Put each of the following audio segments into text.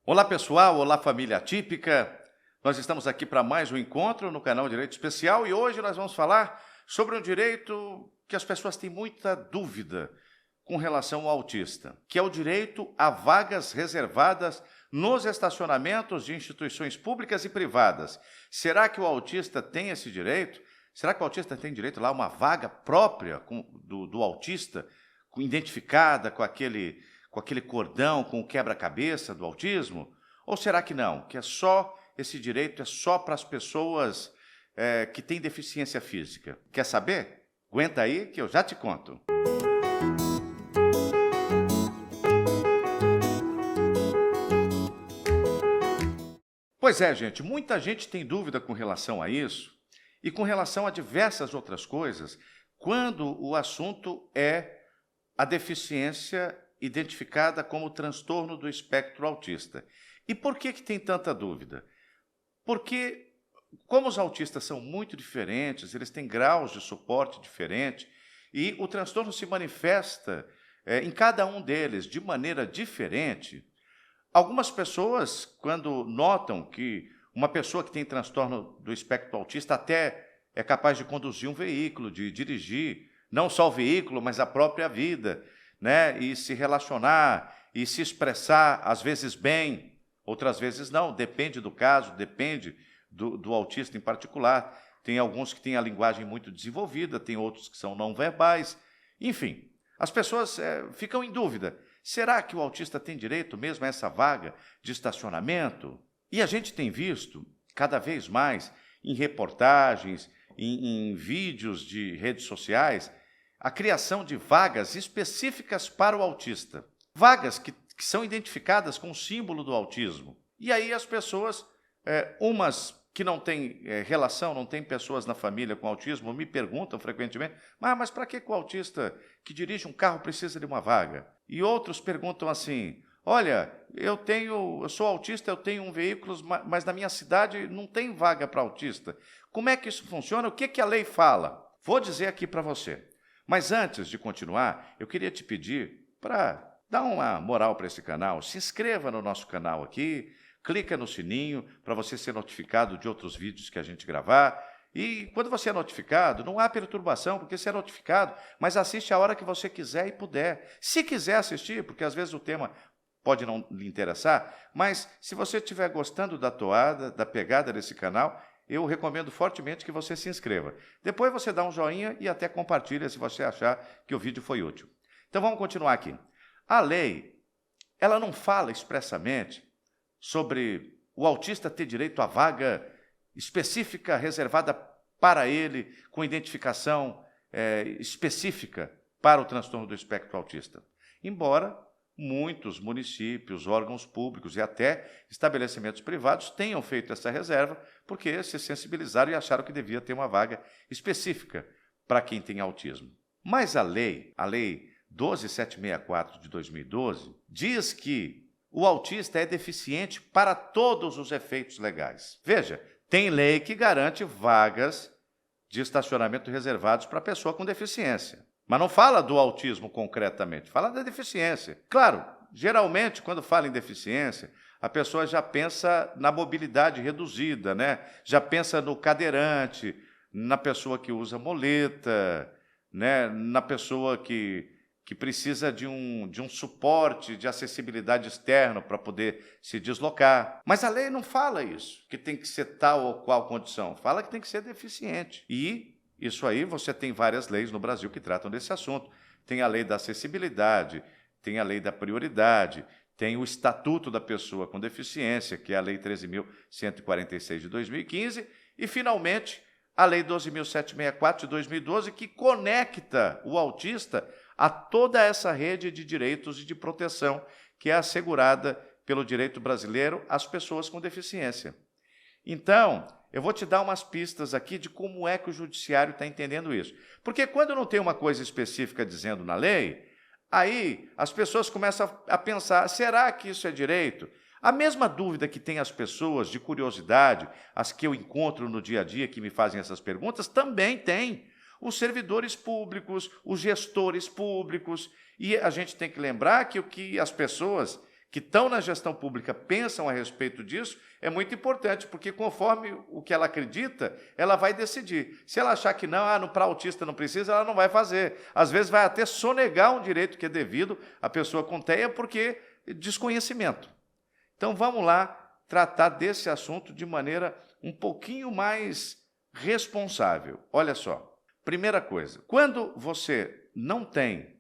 Olá pessoal, olá família atípica. Nós estamos aqui para mais um encontro no canal Direito Especial e hoje nós vamos falar sobre um direito que as pessoas têm muita dúvida com relação ao autista, que é o direito a vagas reservadas nos estacionamentos de instituições públicas e privadas. Será que o autista tem esse direito? Será que o autista tem direito lá a uma vaga própria do autista, identificada com aquele cordão, com o quebra-cabeça do autismo? Ou será que não? Que esse direito é só para as pessoas que têm deficiência física? Quer saber? Aguenta aí que eu já te conto. Pois é, gente, muita gente tem dúvida com relação a isso e com relação a diversas outras coisas quando o assunto é a deficiência identificada como transtorno do espectro autista. E por que tem tanta dúvida? Porque, como os autistas são muito diferentes, eles têm graus de suporte diferentes, e o transtorno se manifesta em cada um deles de maneira diferente. Algumas pessoas, quando notam que uma pessoa que tem transtorno do espectro autista até é capaz de conduzir um veículo, de dirigir, não só o veículo, mas a própria vida, né? E se relacionar e se expressar, às vezes bem, outras vezes não, depende do caso, depende do autista em particular. Tem alguns que têm a linguagem muito desenvolvida, tem outros que são não verbais. Enfim, as pessoas ficam em dúvida. Será que o autista tem direito mesmo a essa vaga de estacionamento? E a gente tem visto, cada vez mais, em reportagens, em vídeos de redes sociais, a criação de vagas específicas para o autista. Vagas que são identificadas com o símbolo do autismo. E aí as pessoas, umas que não têm relação, não têm pessoas na família com autismo, me perguntam frequentemente, mas para que o autista que dirige um carro precisa de uma vaga? E outros perguntam assim, olha, eu sou autista, eu tenho um veículo, mas na minha cidade não tem vaga para autista. Como é que isso funciona? O que a lei fala? Vou dizer aqui para você. Mas antes de continuar, eu queria te pedir para dar uma moral para esse canal. Se inscreva no nosso canal aqui, clica no sininho para você ser notificado de outros vídeos que a gente gravar. E quando você é notificado, não há perturbação, porque você é notificado, mas assiste a hora que você quiser e puder. Se quiser assistir, porque às vezes o tema pode não lhe interessar, mas se você estiver gostando da toada, da pegada desse canal, eu recomendo fortemente que você se inscreva. Depois você dá um joinha e até compartilha se você achar que o vídeo foi útil. Então vamos continuar aqui. A lei, ela não fala expressamente sobre o autista ter direito à vaga específica reservada para ele, com identificação específica para o transtorno do espectro autista. Embora muitos municípios, órgãos públicos e até estabelecimentos privados tenham feito essa reserva porque se sensibilizaram e acharam que devia ter uma vaga específica para quem tem autismo. Mas a lei 12764 de 2012, diz que o autista é deficiente para todos os efeitos legais. Veja, tem lei que garante vagas de estacionamento reservados para pessoa com deficiência. Mas não fala do autismo concretamente, fala da deficiência. Claro, geralmente, quando fala em deficiência, a pessoa já pensa na mobilidade reduzida, né? Já pensa no cadeirante, na pessoa que usa muleta, né? Na pessoa que precisa de um suporte de acessibilidade externo para poder se deslocar. Mas a lei não fala isso, que tem que ser tal ou qual condição. Fala que tem que ser deficiente. E isso aí você tem várias leis no Brasil que tratam desse assunto. Tem a lei da acessibilidade, tem a lei da prioridade, tem o Estatuto da Pessoa com Deficiência, que é a Lei 13.146 de 2015, e, finalmente, a Lei 12.764 de 2012, que conecta o autista a toda essa rede de direitos e de proteção que é assegurada pelo direito brasileiro às pessoas com deficiência. Então, eu vou te dar umas pistas aqui de como é que o judiciário está entendendo isso. Porque quando não tem uma coisa específica dizendo na lei, aí as pessoas começam a pensar, será que isso é direito? A mesma dúvida que tem as pessoas de curiosidade, as que eu encontro no dia a dia que me fazem essas perguntas, também tem os servidores públicos, os gestores públicos. E a gente tem que lembrar que o que as pessoas que estão na gestão pública pensam a respeito disso, é muito importante, porque conforme o que ela acredita, ela vai decidir. Se ela achar que não, para autista não precisa, ela não vai fazer. Às vezes vai até sonegar um direito que é devido à pessoa com TEA, porque desconhecimento. Então vamos lá tratar desse assunto de maneira um pouquinho mais responsável. Olha só, primeira coisa, quando você não tem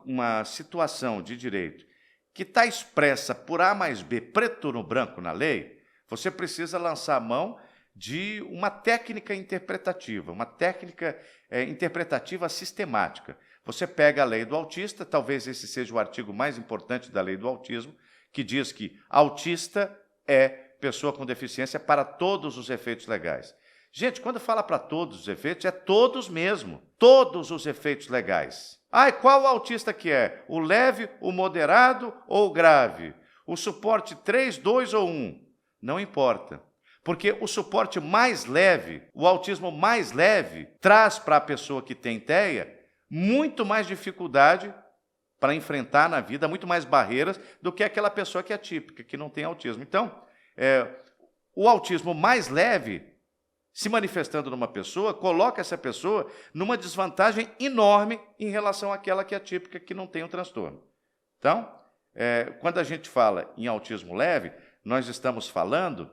uma situação de direito que está expressa por A mais B, preto no branco na lei, você precisa lançar a mão de uma técnica interpretativa, uma técnica interpretativa sistemática. Você pega a lei do autista, talvez esse seja o artigo mais importante da lei do autismo, que diz que autista é pessoa com deficiência para todos os efeitos legais. Gente, quando fala para todos os efeitos, é todos mesmo, todos os efeitos legais. E qual autista que é? O leve, o moderado ou o grave? O suporte 3, 2 ou 1? Não importa. Porque o suporte mais leve, o autismo mais leve, traz para a pessoa que tem TEA muito mais dificuldade para enfrentar na vida, muito mais barreiras do que aquela pessoa que é atípica, que não tem autismo. Então, o autismo mais leve, se manifestando numa pessoa, coloca essa pessoa numa desvantagem enorme em relação àquela que é atípica, que não tem o transtorno. Então, quando a gente fala em autismo leve, nós estamos falando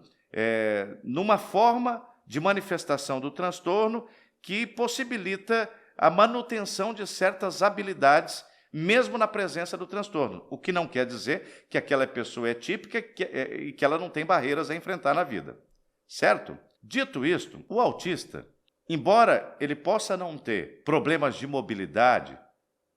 numa forma de manifestação do transtorno que possibilita a manutenção de certas habilidades, mesmo na presença do transtorno, o que não quer dizer que aquela pessoa é típica e que ela não tem barreiras a enfrentar na vida, certo? Dito isto, o autista, embora ele possa não ter problemas de mobilidade,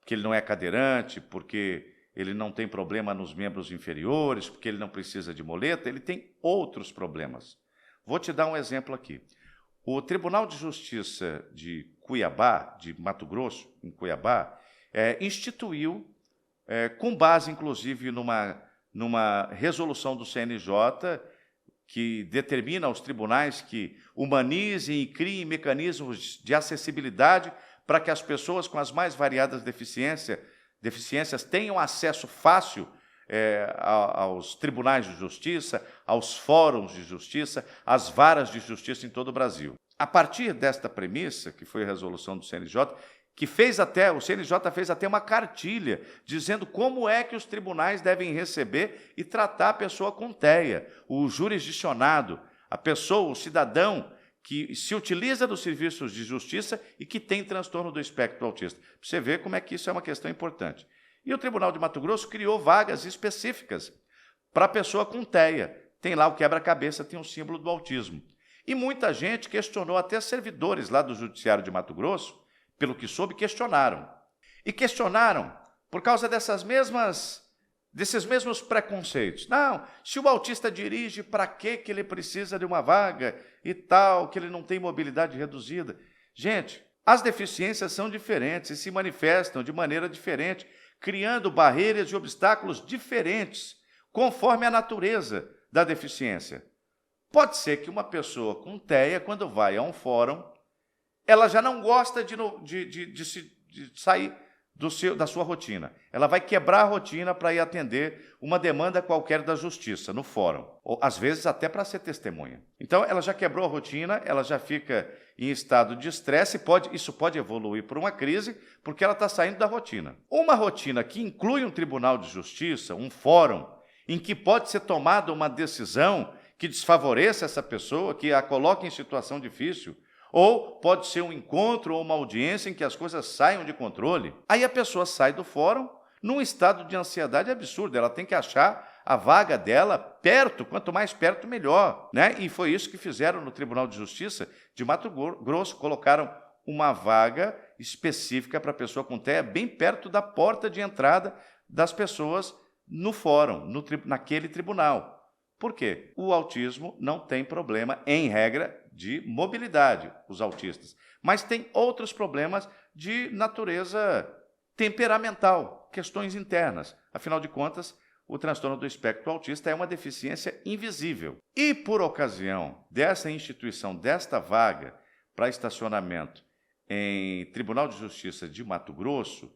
porque ele não é cadeirante, porque ele não tem problema nos membros inferiores, porque ele não precisa de muleta, ele tem outros problemas. Vou te dar um exemplo aqui. O Tribunal de Justiça de Cuiabá, de Mato Grosso, em Cuiabá, instituiu, com base, inclusive, numa resolução do CNJ, que determina aos tribunais que humanizem e criem mecanismos de acessibilidade para que as pessoas com as mais variadas deficiências tenham acesso fácil aos tribunais de justiça, aos fóruns de justiça, às varas de justiça em todo o Brasil. A partir desta premissa, que foi a resolução do CNJ, o CNJ fez até uma cartilha dizendo como é que os tribunais devem receber e tratar a pessoa com TEA, o jurisdicionado, a pessoa, o cidadão que se utiliza dos serviços de justiça e que tem transtorno do espectro autista. Para você ver como é que isso é uma questão importante. E o Tribunal de Mato Grosso criou vagas específicas para a pessoa com TEA. Tem lá o quebra-cabeça, tem o símbolo do autismo. E muita gente questionou, até servidores lá do Judiciário de Mato Grosso, pelo que soube, questionaram. E questionaram por causa desses mesmos preconceitos. Não, se o autista dirige, para que ele precisa de uma vaga e tal, que ele não tem mobilidade reduzida? Gente, as deficiências são diferentes e se manifestam de maneira diferente, criando barreiras e obstáculos diferentes, conforme a natureza da deficiência. Pode ser que uma pessoa com TEA, quando vai a um fórum, ela já não gosta de sair da sua rotina. Ela vai quebrar a rotina para ir atender uma demanda qualquer da justiça, no fórum. Ou, às vezes, até para ser testemunha. Então, ela já quebrou a rotina, ela já fica em estado de estresse, isso pode evoluir para uma crise, porque ela está saindo da rotina. Uma rotina que inclui um tribunal de justiça, um fórum, em que pode ser tomada uma decisão que desfavoreça essa pessoa, que a coloque em situação difícil, ou pode ser um encontro ou uma audiência em que as coisas saiam de controle. Aí a pessoa sai do fórum num estado de ansiedade absurdo. Ela tem que achar a vaga dela perto, quanto mais perto, melhor, né? E foi isso que fizeram no Tribunal de Justiça de Mato Grosso. Colocaram uma vaga específica para a pessoa com TEA bem perto da porta de entrada das pessoas no fórum, naquele tribunal. Por quê? O autismo não tem problema, em regra, de mobilidade, os autistas, mas tem outros problemas de natureza temperamental, questões internas. Afinal de contas, o transtorno do espectro autista é uma deficiência invisível. E, por ocasião dessa instituição, desta vaga para estacionamento em Tribunal de Justiça de Mato Grosso,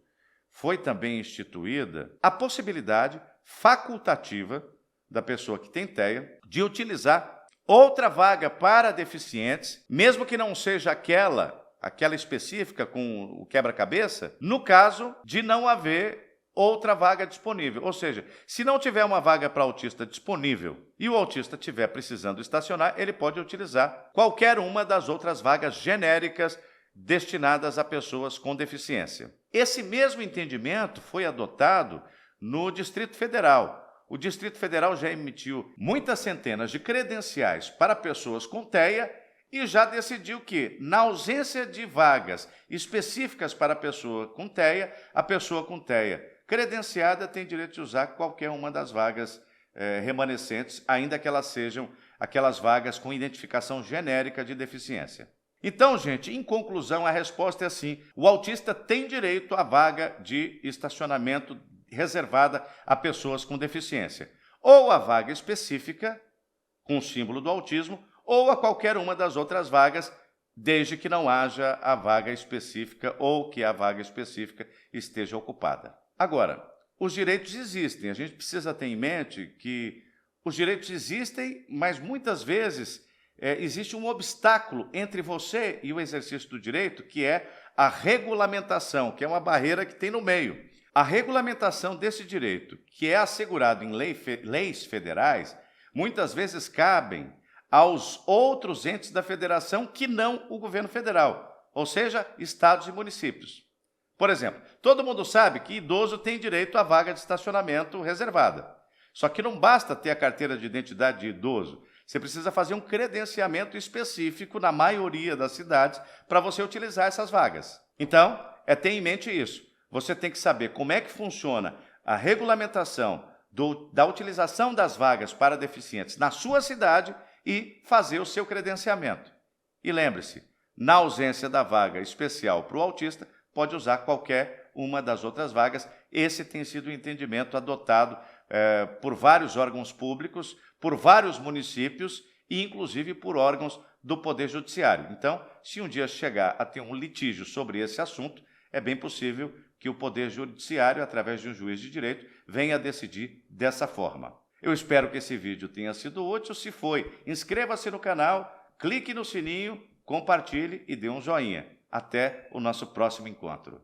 foi também instituída a possibilidade facultativa da pessoa que tem TEA de utilizar outra vaga para deficientes, mesmo que não seja aquela específica com o quebra-cabeça, no caso de não haver outra vaga disponível. Ou seja, se não tiver uma vaga para autista disponível e o autista estiver precisando estacionar, ele pode utilizar qualquer uma das outras vagas genéricas destinadas a pessoas com deficiência. Esse mesmo entendimento foi adotado no Distrito Federal. O Distrito Federal já emitiu muitas centenas de credenciais para pessoas com TEA e já decidiu que, na ausência de vagas específicas para a pessoa com TEA credenciada tem direito de usar qualquer uma das vagas remanescentes, ainda que elas sejam aquelas vagas com identificação genérica de deficiência. Então, gente, em conclusão, a resposta é sim: o autista tem direito à vaga de estacionamento reservada a pessoas com deficiência, ou a vaga específica, com o símbolo do autismo, ou a qualquer uma das outras vagas, desde que não haja a vaga específica ou que a vaga específica esteja ocupada. Agora, os direitos existem. A gente precisa ter em mente que os direitos existem, mas muitas vezes existe um obstáculo entre você e o exercício do direito, que é a regulamentação, que é uma barreira que tem no meio. A regulamentação desse direito, que é assegurado em leis federais, muitas vezes cabem aos outros entes da federação que não o governo federal, ou seja, estados e municípios. Por exemplo, todo mundo sabe que idoso tem direito à vaga de estacionamento reservada. Só que não basta ter a carteira de identidade de idoso. Você precisa fazer um credenciamento específico na maioria das cidades para você utilizar essas vagas. Então, tenha em mente isso. Você tem que saber como é que funciona a regulamentação da utilização das vagas para deficientes na sua cidade e fazer o seu credenciamento. E lembre-se, na ausência da vaga especial para o autista, pode usar qualquer uma das outras vagas. Esse tem sido o entendimento adotado por vários órgãos públicos, por vários municípios e, inclusive, por órgãos do Poder Judiciário. Então, se um dia chegar a ter um litígio sobre esse assunto, é bem possível que o Poder Judiciário, através de um juiz de direito, venha a decidir dessa forma. Eu espero que esse vídeo tenha sido útil. Se foi, inscreva-se no canal, clique no sininho, compartilhe e dê um joinha. Até o nosso próximo encontro.